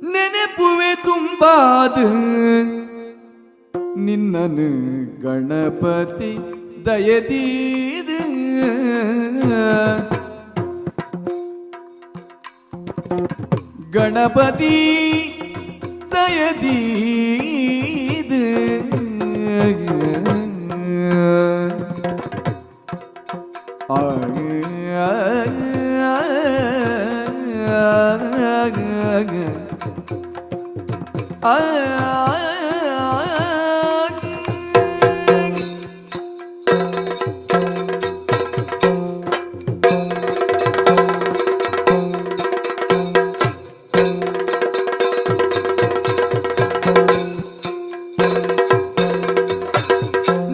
ನೆನಪುವೆ ತುಂಬಾದು ನಿನ್ನನು ಗಣಪತಿ ದಯದೀದು ಗಣಪತಿ ದಯದೀದು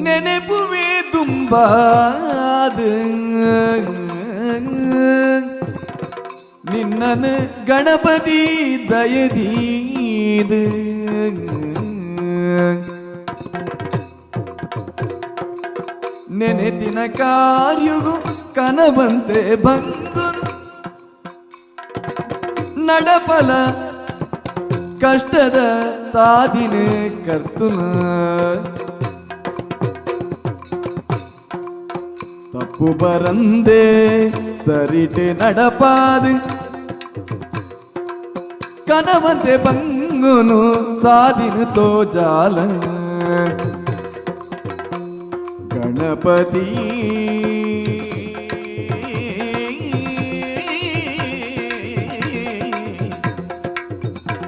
ನೆನಪುವೆ ತುಂಬಾದು ನಿನ್ನನು ಗಣಪತಿ ದಯದೀದು ನೆನೆತಿನ ಕಾರ್ಯಗೂ ಕನವಂತೆ ಬಂಗುದು ನಡಪಲ ಕಷ್ಟದ ತಾದಿನೇ ಕರ್ತುನ ತಪ್ಪು ಬರಂದೆ ಸರಿಟೆ ನಡಪಾದು ಕನವಂತೆ ಬಂಗುನು ಸಾದಿನು ತೋಜಾಲ ಗಣಪತಿ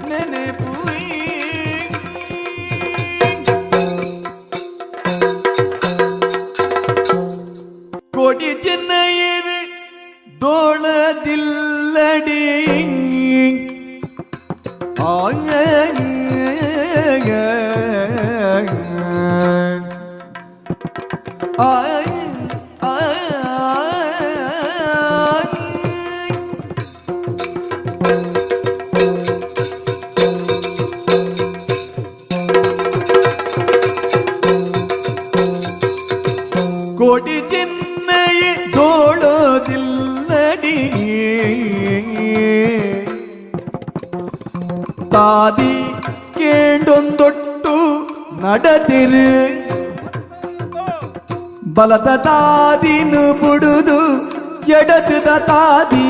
ನೆನಪುವೆ ಕೋಟಿ ಚೆನ್ನಯ್ಯರು ದೋಳದಿಲ್ಲಡಿ ಕೋಟಿ ಚೆನ್ನೈ ದೋಳೋದಿಲ್ಲಡಿ ತಾದಿ ಕೇಂಡೊಂದೊಟ್ಟು நடதிரு ಬಲದ ತಾದಿನು ಬುಡುದು ಎಡದ ತಾದಿ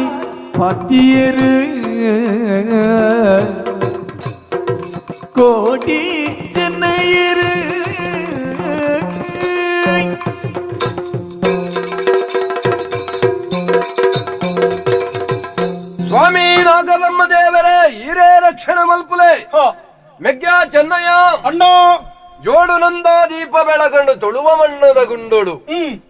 ಪತಿಯರು ಕೋಟಿ ಚೆನ್ನಯ್ಯರು ಸ್ವಾಮಿ ನಾಗಬ್ರಹ್ಮ ದೇವರೇ ಹಿರೇ ರಕ್ಷಣ ಮಲ್ಪುಲೆ ಮೆಗ್ಗ ಚೆನ್ನಯ್ಯ ಅಣ್ಣ ಜೋಡು ನಂದ ದೀಪ ಬೆಳಗಂಡು ತೊಳುವ ಮಣ್ಣದ ಗುಂಡೋಡು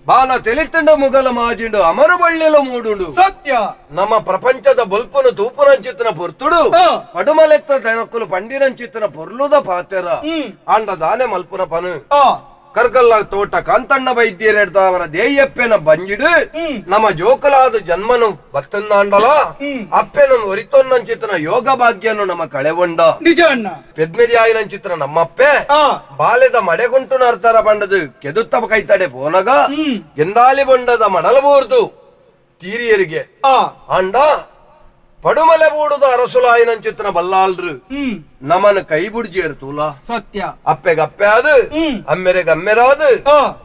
ಬಾಲ ತೆಲಿತಂಡ ಮುಗಲ ಮಾಜಿಂಡು ಅಮರು ಬಳ್ಳಿಲ ಮೂಡುಂಡು ಸತ್ಯ ನಮ್ಮ ಪ್ರಪಂಚದ ಬಲ್ಪನು ತೂಪುನಂಚಿತ್ತನ ಪೊರ್ತುಡು ಪಡುಮಲೆತ್ತ ತೆನಕುಲು ಪಂಡಿನಂಚಿತ್ತನ ಪೊರ್ಲುದ ಪಾತೆರ ಆಂಡ ದಾನೆ ಮಲ್ಪುನ ಪನು ಕರ್ಕಲ್ಲ ತೋಟ ಕಾಂತಣ್ಣ ವೈದ್ಯರೆಡ್ದ ಅವರ ದೇಯಪ್ಪೆನ ಬಂಜಿಡು ನಮ್ಮ ಜೋಕಲಾದ ಜನ್ಮನು ಬತ್ತನ್ನಾಂಡಲ ಅಪ್ಪೆನ ಒರಿತೊನ್ನಂಚಿತ್ತನ ಯೋಗ ಭಾಗ್ಯನು ನಮ್ಮ ಕಳೆಗೊಂಡ ನಿಜ ಅಣ್ಣ ಪೆದ್ಮೆದಿ ಆಯ್ನಂಚಿತ್ರ ನಮ್ಮಪ್ಪೆ ಬಾಲ್ಯದ ಮಡೆಗುಂಟು ನರ್ತರ ಬಂಡದು ಕೆದುತ್ತ ಕೈತಡೆ ಪೋನಗ ಎಂದಾಲಿ ಬಂಡದ ಮಡಲಬೂರ್ದು ತೀರಿಯರಿಗೆ ಅಂಡ ಪಡುಮಲೆ ಬೂಡುದ ಅರಸುಲಾಯಿನಂಚಿತ್ರ ಬಲ್ಲಾಲ್ರು ನಮನ ಕೈ ಬುಡ್ಜಿಯರು ತೂಲ ಸತ್ಯ ಅಪ್ಪೆಗಪ್ಪೆ ಅದು ಅಮ್ಮೆರೆಗ ಅಮ್ಮೆರಾದು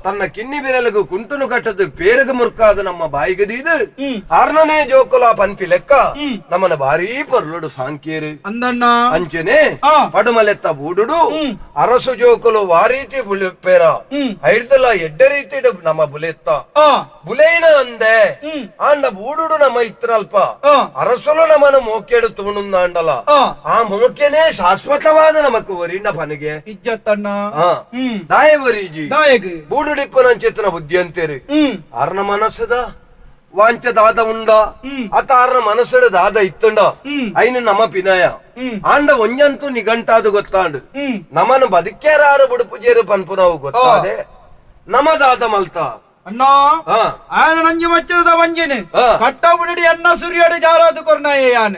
ತನ್ನ ಕಿನ್ನಿ ಬಿರಲಗು ಕುಂಟುನು ಕಟ್ಟದು ಪೇರಗ ಮುರ್ಕಾದ ನಮ್ಮ ಬಾಯಿಗದೀದು ಆರ್ನನೇ ಜೋಕುಲ ಪನ್ಪಿ ಲೆಕ್ಕ ನಮ್ಮನ ಭಾರೀ ಪರ್ಲುಡು ಸಾಂಕೇರು ಅಂದಣ್ಣ ಅಂಚನೆ ಪಡುಮಲೆತ್ತ ಬೂಡುಡು ಅರಸು ಜೋಕುಲು ವಾರೀತಿ ಬುಲೆಪ್ಪೇರ ಐಡ್ದಲ್ಲ ಎಡ್ಡ ರೀತಿ ನಮ್ಮ ಬುಲೆತ್ತ ಬುಲೇನ ಅಂದೆ ಆಂಡ ಬೂಡುಡು ನಮ್ಮ ಇತ್ರಲ್ಪ ಅರಸುಲು ನಮ್ಮನ ಮೋಕೆಡು ತೂಣುಂದಾಂಡಲ ಆ ಮೋಕೆನೇ ಶಾಶ್ವತವಾದ ನಮಕ್ ವರಿನ ಪನಿಗೆ ಇಜ್ಜತ್ತಣ್ಣ ದಾಯವರೀಜಿ ದಾಯಗ ಬೂಡುಡಿಪ್ಪನಂಚೇತನ ಬುದ್ಧಿ ಅಂತೇರಿ ಆರ್ನ ಮನಸ್ಸದ ವಾಂಚದಾದ ಉಂಡ ಅತ ಆರ್ನ ಮನಸ್ಸಡ ದಾದ ಇತ್ತುಂಡ ಐನು ನಮ್ಮ ಪಿನಾಯ ಆಂಡ ಒಂಜಂತೂ ನಿಘಂಟಾದ ಗೊತ್ತಾಂಡು ನಮ್ಮನ ಬದುಕ್ಯಾರ ಬುಡುಪುಜೇರು ಪನ್ಪು ನಾವು ಗೊತ್ತಾದೆ ನಮದಾದ ಮಲ್ತ ಅಣ್ಣ ఆయన నంజి మచ్చರದ వంజెని కట్టబుడి అన్న సూర్యుడు జారాదు కొర్నాయ యాన్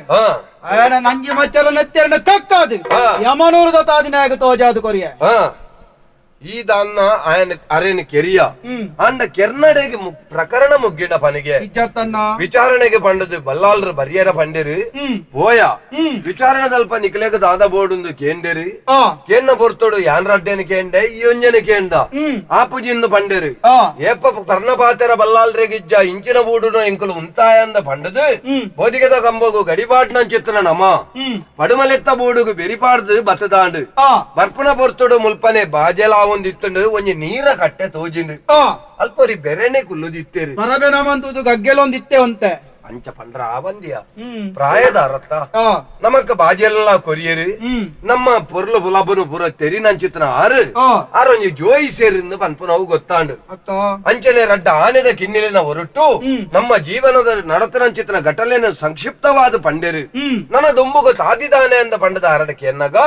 ఆయన నంజి మచ్చల నెత్తెరన కక్కాదు యమనూరు దతాది నాయక తోజాదు కొరియ ಈ ದಾನ್ನ ఆయన ಅರೆನ ಕೆರಿಯ ಅಂಡ ಕೆರ್ನಡೆಗೆ ಪ್ರಕರಣ ಮುಗ್ಗಿನ ಪನಿಗೆ ಇಜ್ಜತ್ತನ್ನ ವಿಚಾರಣೆಗೆ ಪಂಡದು ಬಲ್ಲಾಲ್ರು ಬರಿಯರ ಪಂಡಿರು ಪೋಯ ವಿಚಾರಣೆ ದಲ್ಪ ನಿಕ್ಲೆಗ ದಾದ ಬೋರ್ಡು ಕೇಂದಿರು ಕೇನ್ನ ಪೊರ್ತೋಡು ಯಾನ್ ರಡ್ಡೆನ ಕೇಂಡೆ ಈ ಒಂಜನ ಕೇಂದ ಆಪುಜಿನ್ನು ಪಂಡಿರು ಏಪ ಪರ್ಣಪಾತೆರ ಬಲ್ಲಾಲ್ರೆಗಿಜ್ಜ ಇಂಚಿನ ಬೂಡುನ ಎಂಕುಲು ಉಂತಾಯಂದ ಪಂಡದು ಬೋದಿಗೆದ ಕಂಬೋಗು ಗಡಿಪಾಟ್ನ ಚಿತ್ರ ನಮ ಪಡುಮಲೆತ್ತ ಬೂಡುಗು ಬೆರಿಪಾಡ್ದು ಬತ್ತದಾಂಡು ಬರ್ಪುನ ಪೊರ್ತೋಡು ಮುಲ್ಪನೆ ಬಾಜೆಲ ಒಂದಿತ್ತುಂಡು ಒಂಜಿ ನೀರ ಕಟ್ಟೆ ತೋಜಿಂಡು ಅಲ್ಪರಿ ಬೆರೆನೆ ಕುಲ್ಲುದಿತ್ತೇರಿ ಮರಬೆ ನಮಂತುದು ಗಗ್ಗೆಲೊಂದಿತ್ತೆ ಅಂತೆ ಅಂಚ ಪಂಡ್ರ ಬಂದಿಯ ಪ್ರಾಯದ ಅರತ್ತ ನಮಕ್ ಬಾಜೆಲ್ಲ ಕೊರಿಯರು ನಮ್ಮ ಪೊರ್ಲು ಬುಲಬನು ಪುರ ತೆರಿ ನಂಚಿತ್ನ ಆರೊಂಜಿ ಜೋಯಿ ಸೇರಿಂದ ಪನ್ಪು ನಾವು ಗೊತ್ತಾಂಡು ಅಂಚನೆ ರಡ್ಡ ಆನೆದ ಕಿನ್ನಿಲಿನ ಹೊರಟು ನಮ್ಮ ಜೀವನದ ನಡತನಂಚಿತ್ನ ಘಟನೆಯನ್ನು ಸಂಕ್ಷಿಪ್ತವಾದ ಪಂಡೆರು ನನ್ನ ದುಂಬುಗ ತಾದಿದಾನೆ ಅಂದ ಪಂಡದ ಅರಡಕ್ಕೆ ಎನ್ನಗ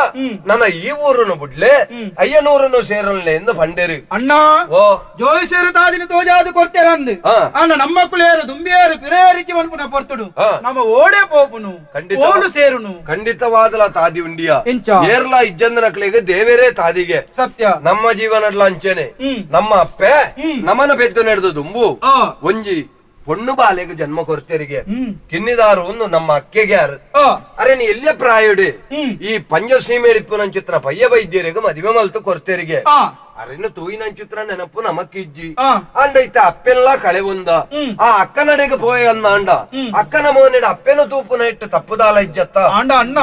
ನನ್ನ ಈ ಊರನ್ನು ಬಿಡ್ಲೆ ಅಯ್ಯನೂರನ್ನು ಸೇರಲ್ಲೆ ಎಂದು ಪಂಡೆರು ಅಣ್ಣ ಓ ಜೋಯಿ ಸೇರು ತಾದಿನ ತೋಜಾದು ಕೊಡ್ತೇರಂದು ಅಣ್ಣ ನಮ್ಮ ಮಕ್ಕಳು ದುಂಬಿಯರು ಪಿರೇರಿಚಿ ಪನ್ಪುನ ಪೊರ್ತುಡು ನಮ್ಮ ಓಡೆ ಪೋಪುನು ಓಡು ಸೇರುನು ಖಂಡಿತವಾದಲ ತಾದಿ ಉಂಡಿಯ ಏರ್ಲಾ ಇಜ್ಜಂದನಕ್ಲೆಗೆ ದೇವೇರೇ ತಾದಿಗೆ ಸತ್ಯ ನಮ್ಮ ಜೀವನಡ್ಲ ಅಂಚೆನೆ ನಮ್ಮ ಅಪ್ಪೆ ನಮನ ಬೆದ್ದು ನಡೆದು ದುಂಬು ಒಂಜಿ பொண்ணு ಬಾಲೆಗೆ ಜನ್ಮ ಕೊರ್ತೇರಿಗೆ ಕಿನ್ನಿದಾರು ಒಂದು ನಮ್ಮ ಅಕ್ಕೆಗೆ ಯಾರು ಅರೆ ನೀ ಎಲ್ಲೇ ಪ್ರಾಯುಡು ಈ ಪಂಜಸೀಮೆಡಿಪ್ಪು ನನ್ ಚಿತ್ರ ಪಯ್ಯ ವೈದ್ಯರಿಗೆ ಮದುವೆ ಮಲ್ತು ಕೊರ್ತೇರಿಗೆ ಅರೆನ್ನು ತೂಯಿನ ಚಿತ್ರ ನೆನಪು ನಮಕ್ಕಿಜ್ಜಿ ಅಂಡೈತೆ ಅಪ್ಪೆಲ್ಲ ಕಳೆ ಒಂದ ಆ ಅಕ್ಕನಡೆಗೆ ಪೋಯ ಅಂದ ಅಂಡ ಅಕ್ಕನ ಮೋನೆಡ ಅಪ್ಪೆನ ತೂಪುನ ಇಟ್ಟು ತಪ್ಪುದಾಲ ಇಜ್ಜತ್ತ ಅಂಡ ಅಣ್ಣ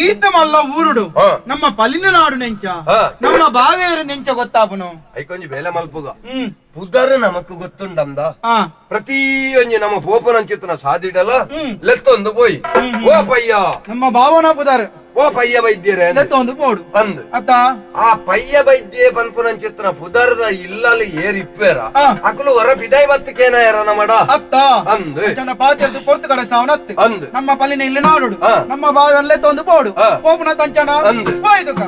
ಈತ ಮಲ್ಲ ಊರುಡು ನಮ್ಮ ಪಲ್ಲಿನ ನಾಡು ನೆಂಚ ನಮ್ಮ ಬಾವೇರು ನೆಂಚ ಗೊತ್ತಾಪುನು ಐಕೊಂಜಿ ಬೇಲೆ ಮಲ್ಪುಗ ಪುದರ್ ನಮಕ್ ಗೊತ್ತುಂಡಂದ ಪ್ರತಿ ಒಂಜಿ ನಮ್ಮ ಪೋಪನ ಚಿತ್ರ ಸಾದಿಡಲ ಲೆತ್ತೊಂದು ಪೋಯಿ ಓ ಪಯ್ಯ ನಮ್ಮ ಭಾವನಾ ಪುದರ್ ಓ ಪಯ್ಯ ವೈದ್ಯರೇ ಲೆತ್ತೊಂದು ಪೋಡು ಅಂದ್ ಅತ್ತ ಆ ಪಯ್ಯ ವೈದ್ಯ ಪನ್ಪುನ ಚಿತ್ರ ಪುದರ್ದ ಇಲ್ಲಲ್ಲಿ ಏರಿಪ್ಪೇರ ಅಕಲು ಹೊರ ಬಿದೈ ಬತ್ತಕೇನ ಯಾರನ ಮಾಡ ಅತ್ತ ಅಂದ್ ಚಂದ ಪಾತ್ರದ ಪೊರ್ತು ಕಡೆ ಸಾವನತ್ತು ಅಂದ್ ನಮ್ಮ ಪಲ್ಲಿನ ಇಲ್ಲಿ ನಾಡುಡು ನಮ್ಮ ಭಾವನ ಲೆತ್ತೊಂದು ಪೋಡು ಪೋಪುನ ತಂಚನ ಅಂದ್ ಹೋಯ್ದುಕ